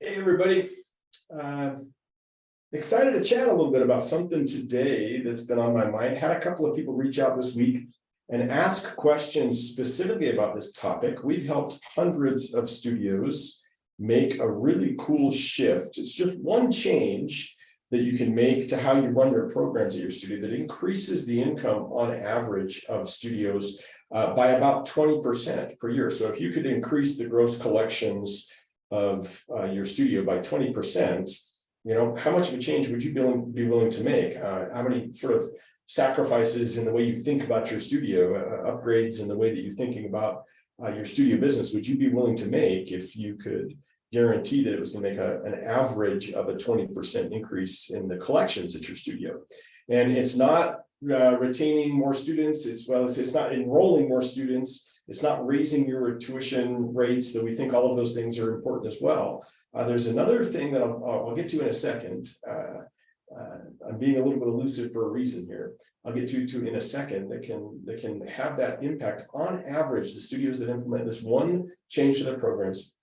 Hey, everybody. Uh, Excited to chat a little bit about something today that's been on my mind. Had a couple of people reach out this week and ask questions specifically about this topic. We've helped hundreds of studios make a really cool shift. It's just one change that you can make to how you run your programs at your studio that increases the income on average of studios by about 20% per year. So if you could increase the gross collections of your studio by 20%, how much of a change would you be willing to make? How many sort of sacrifices in the way you think about your studio, upgrades in the way that you're thinking about your studio business would you be willing to make if you could guarantee that it was going to make an average of a 20% increase in the collections at your studio? And it's not retaining more students, it's not enrolling more students, it's not raising your tuition rates, though we think all of those things are important as well. There's another thing that I'll get to in a second. I'm being a little bit elusive for a reason here. I'll get to in a second that can have that impact. On average, the studios that implement this one change to their programs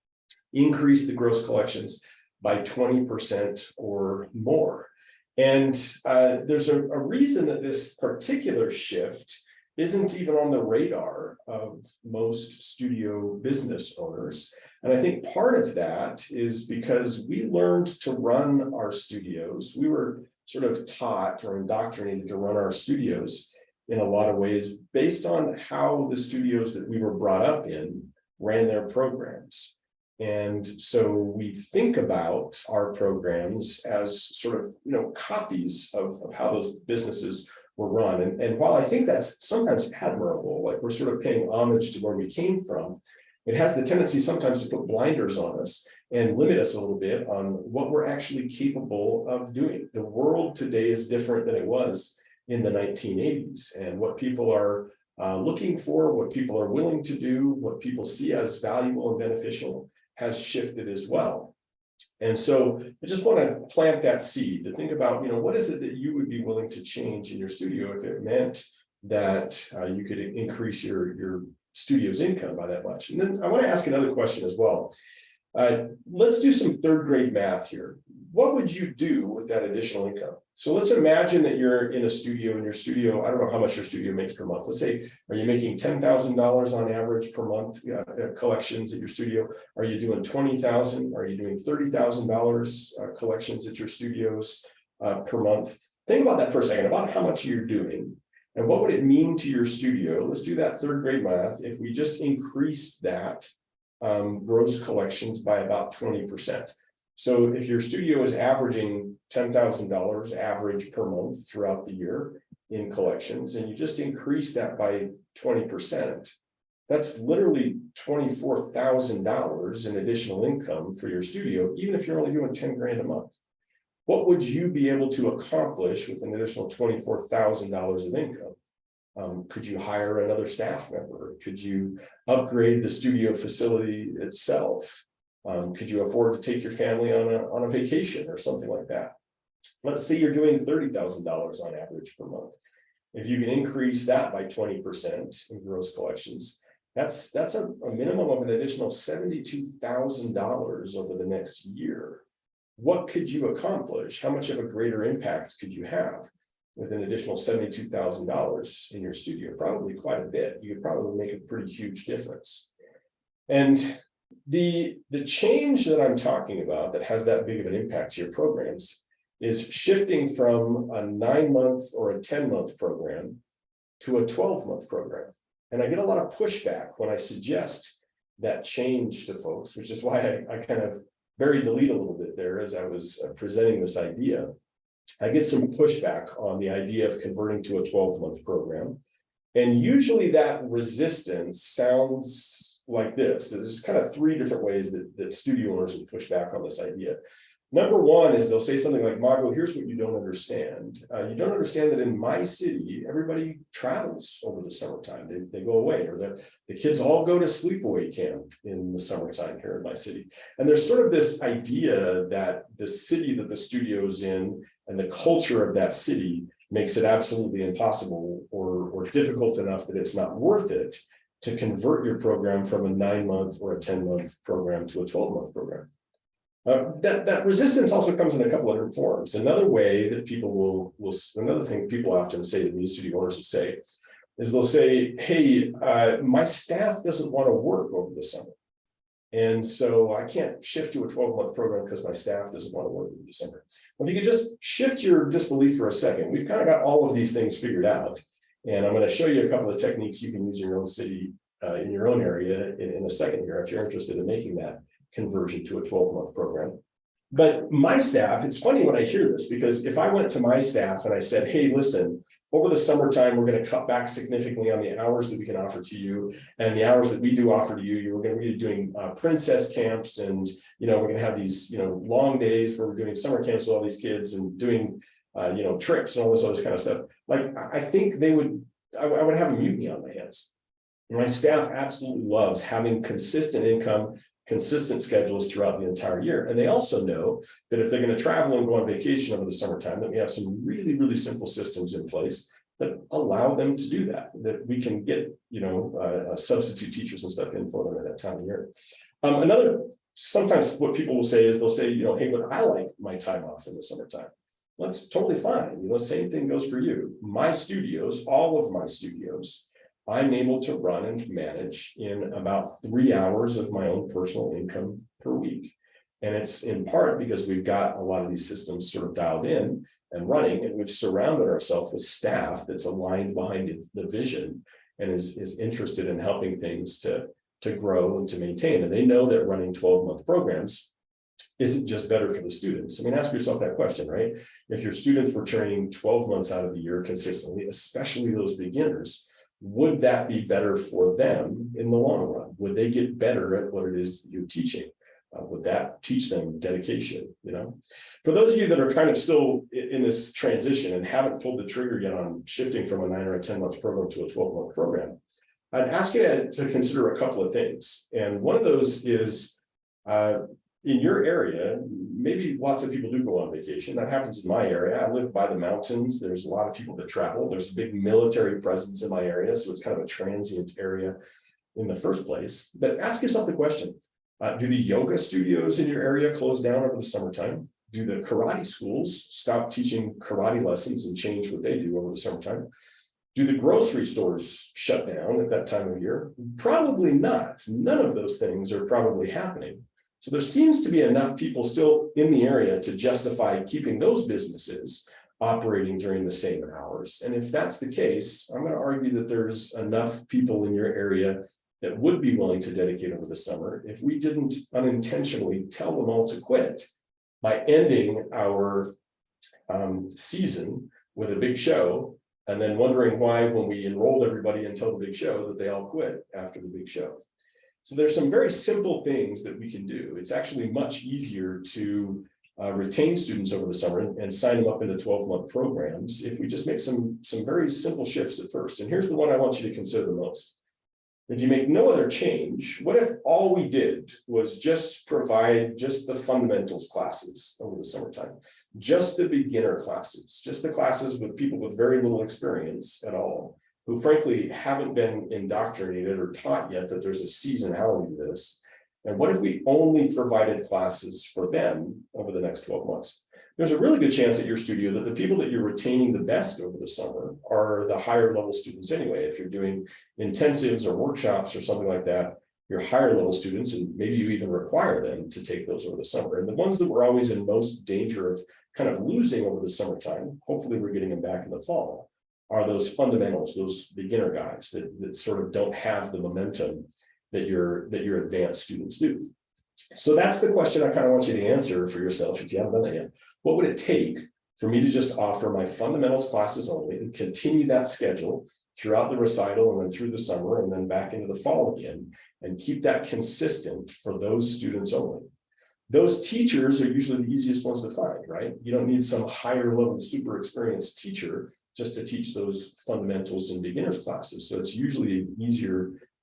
increase the gross collections by 20% or more. And there's a reason that this particular shift isn't even on the radar of most studio business owners. And I think part of that is because we learned to run our studios. We were sort of taught or indoctrinated to run our studios in a lot of ways based on how the studios that we were brought up in ran their programs. And so we think about our programs as sort of, copies of how those businesses were run. And while I think that's sometimes admirable, like we're sort of paying homage to where we came from, it has the tendency sometimes to put blinders on us and limit us a little bit on what we're actually capable of doing. The world today is different than it was in the 1980s, and what people are looking for, what people are willing to do, what people see as valuable and beneficial has shifted as well. And so I just want to plant that seed to think about, what is it that you would be willing to change in your studio if it meant that you could increase your studio's income by that much. And then I want to ask another question as well. Let's do some third grade math here. What would you do with that additional income? So let's imagine that you're in a studio, and your studio, I don't know how much your studio makes per month. Let's say, are you making $10,000 on average per month collections at your studio? Are you doing $20,000? Are you doing $30,000 collections at your studios per month? Think about that for a second, about how much you're doing. And what would it mean to your studio? Let's do that third grade math. If we just increased that gross collections by about 20%. So if your studio is averaging $10,000 average per month throughout the year in collections, and you just increase that by 20%, that's literally $24,000 in additional income for your studio, even if you're only doing 10 grand a month. What would you be able to accomplish with an additional $24,000 of income? Could you hire another staff member? Could you upgrade the studio facility itself? Could you afford to take your family on a vacation or something like that? Let's say you're doing $30,000 on average per month. If you can increase that by 20% in gross collections, that's a minimum of an additional $72,000 over the next year. What could you accomplish? How much of a greater impact could you have with an additional $72,000 in your studio? Probably quite a bit. You could probably make a pretty huge difference. And the change that I'm talking about that has that big of an impact to your programs is shifting from a 9-month or a 10-month program to a 12-month program. And I get a lot of pushback when I suggest that change to folks, which is why I kind of buried the lead a little bit there as I was presenting this idea. I get some pushback on the idea of converting to a 12-month program. And usually that resistance sounds like this. So there's kind of 3 different ways that studio owners will push back on this idea. Number one is they'll say something like, Mago, here's what you don't understand. You don't understand that in my city, everybody travels over the summertime. They go away, or the kids all go to sleepaway camp in the summertime here in my city. And there's sort of this idea that the city that the studio's in and the culture of that city makes it absolutely impossible or difficult enough that it's not worth it to convert your program from a 9-month or a 10-month program to a 12-month program. That resistance also comes in a couple of different forms. Another way that people another thing people often say to me, studio owners will say, is they'll say, hey, my staff doesn't want to work over the summer. And so I can't shift to a 12-month program because my staff doesn't want to work in December. Well, if you could just shift your disbelief for a second, we've kind of got all of these things figured out. And I'm going to show you a couple of techniques you can use in your own city, in your own area in a second here, if you're interested in making that conversion to a 12-month program. But my staff, it's funny when I hear this, because if I went to my staff and I said, hey, listen, over the summertime, we're going to cut back significantly on the hours that we can offer to you, and the hours that we do offer to you. We're going to be doing princess camps, and we're going to have these long days where we're doing summer camps with all these kids and doing trips and all this other kind of stuff. Like, I think I would have a mutiny on my hands. And my staff absolutely loves having consistent income, consistent schedules throughout the entire year. And they also know that if they're going to travel and go on vacation over the summertime, that we have some really, really simple systems in place that allow them to do that, that we can get, substitute teachers and stuff in for them at that time of year. Sometimes what people will say is they'll say, hey, but I like my time off in the summertime. Well, that's totally fine. Same thing goes for you. My studios, all of my studios, I'm able to run and manage in about 3 hours of my own personal income per week. And it's in part because we've got a lot of these systems sort of dialed in and running, and we've surrounded ourselves with staff that's aligned behind the vision and is interested in helping things to grow and to maintain. And they know that running 12-month programs isn't just better for the students. I mean, ask yourself that question, right? If your students were training 12 months out of the year consistently, especially those beginners, would that be better for them in the long run? Would they get better at what it is you're teaching? Would that teach them dedication? For those of you that are kind of still in this transition and haven't pulled the trigger yet on shifting from a 9 or a 10-month program to a 12-month program, I'd ask you to consider a couple of things. And one of those is in your area, maybe lots of people do go on vacation. That happens in my area. I live by the mountains. There's a lot of people that travel. There's a big military presence in my area, so it's kind of a transient area in the first place. But ask yourself the question, do the yoga studios in your area close down over the summertime? Do the karate schools stop teaching karate lessons and change what they do over the summertime? Do the grocery stores shut down at that time of year? Probably not. None of those things are probably happening. So there seems to be enough people still in the area to justify keeping those businesses operating during the same hours. And if that's the case, I'm going to argue that there's enough people in your area that would be willing to dedicate over the summer if we didn't unintentionally tell them all to quit by ending our season with a big show, and then wondering why, when we enrolled everybody until the big show, that they all quit after the big show. So there's some very simple things that we can do. It's actually much easier to retain students over the summer and sign them up into 12-month programs if we just make some very simple shifts at first. And here's the one I want you to consider the most. If you make no other change, what if all we did was just provide just the fundamentals classes over the summertime, just the beginner classes, just the classes with people with very little experience at all, who frankly haven't been indoctrinated or taught yet that there's a seasonality to this? And what if we only provided classes for them over the next 12 months? There's a really good chance at your studio that the people that you're retaining the best over the summer are the higher level students anyway. If you're doing intensives or workshops or something like that, your higher level students, and maybe you even require them to take those over the summer. And the ones that we're always in most danger of kind of losing over the summertime, hopefully we're getting them back in the fall, are those fundamentals, those beginner guys that sort of don't have the momentum that your advanced students do. So that's the question I kind of want you to answer for yourself if you haven't done that yet. What would it take for me to just offer my fundamentals classes only and continue that schedule throughout the recital and then through the summer and then back into the fall again, and keep that consistent for those students only? Those teachers are usually the easiest ones to find, right? You don't need some higher level, super experienced teacher just to teach those fundamentals and beginners classes. So it's usually an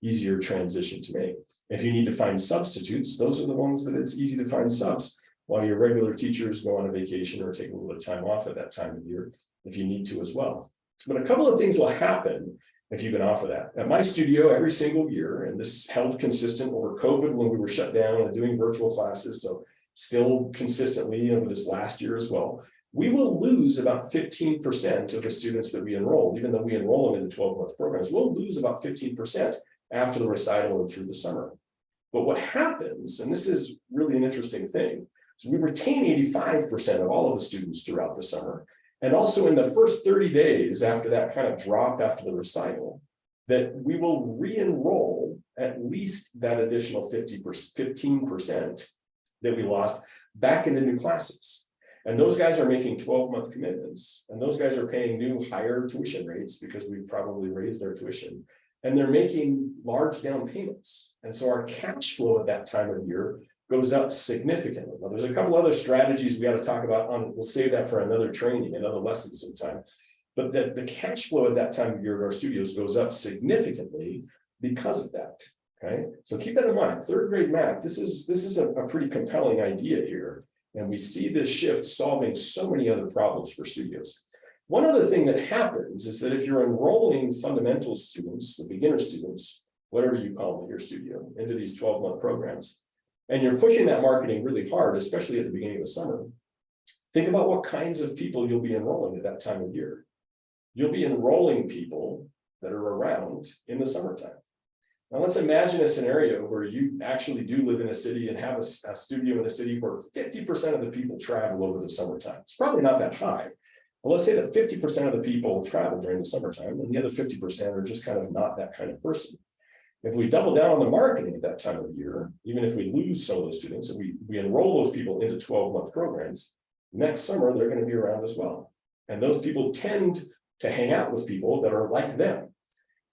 easier transition to make. If you need to find substitutes, those are the ones that it's easy to find subs while your regular teachers go on a vacation or take a little bit of time off at that time of year, if you need to as well. But a couple of things will happen if you can offer that. At my studio, every single year, and this held consistent over COVID when we were shut down and doing virtual classes. So still consistently over this last year as well, we will lose about 15% of the students that we enroll, even though we enroll them in the 12-month programs. We'll lose about 15% after the recital and through the summer. But what happens, and this is really an interesting thing, so we retain 85% of all of the students throughout the summer. And also in the first 30 days after that kind of drop after the recital, that we will re-enroll at least that additional 15% that we lost back into new classes. And those guys are making 12-month commitments, and those guys are paying new higher tuition rates because we've probably raised their tuition, and they're making large down payments. And so our cash flow at that time of year goes up significantly. Now, there's a couple other strategies we got to talk about on, we'll save that for another training, another lesson sometime. But the cash flow at that time of year at our studios goes up significantly because of that. Okay, so keep that in mind. Third grade math, this is a pretty compelling idea here. And we see this shift solving so many other problems for studios. One other thing that happens is that if you're enrolling fundamental students, the beginner students, whatever you call them at your studio, into these 12-month programs, and you're pushing that marketing really hard, especially at the beginning of the summer, think about what kinds of people you'll be enrolling at that time of year. You'll be enrolling people that are around in the summertime. Now let's imagine a scenario where you actually do live in a city and have a studio in a city where 50% of the people travel over the summertime. It's probably not that high. But let's say that 50% of the people travel during the summertime and the other 50% are just kind of not that kind of person. If we double down on the marketing at that time of the year, even if we lose some of those students and we enroll those people into 12-month programs, next summer they're going to be around as well. And those people tend to hang out with people that are like them.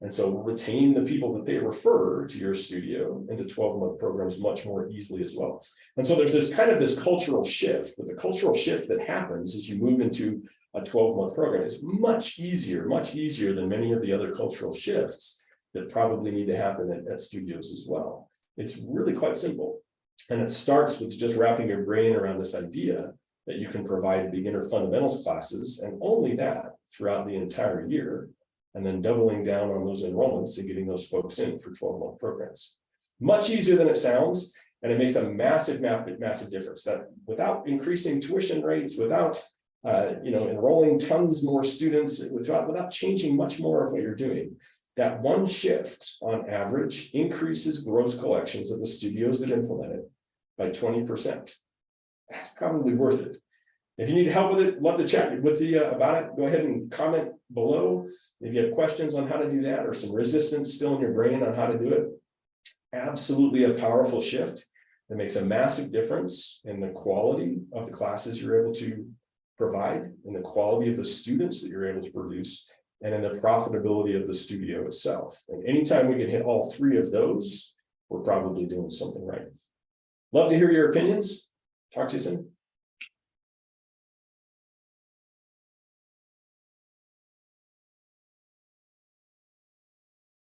And so retain the people that they refer to your studio into 12-month programs much more easily as well. And so there's this kind of this cultural shift, but the cultural shift that happens as you move into a 12-month program is much easier than many of the other cultural shifts that probably need to happen at studios as well. It's really quite simple. And it starts with just wrapping your brain around this idea that you can provide beginner fundamentals classes and only that throughout the entire year, and then doubling down on those enrollments and getting those folks in for 12-month programs. Much easier than it sounds, and it makes a massive difference that without increasing tuition rates, without enrolling tons more students, without changing much more of what you're doing, that one shift on average increases gross collections of the studios that implement it by 20%. That's probably worth it. If you need help with it, love to chat with you about it. Go ahead and comment below. If you have questions on how to do that or some resistance still in your brain on how to do it, absolutely a powerful shift that makes a massive difference in the quality of the classes you're able to provide, in the quality of the students that you're able to produce, and in the profitability of the studio itself. And anytime we can hit all three of those, we're probably doing something right. Love to hear your opinions. Talk to you soon.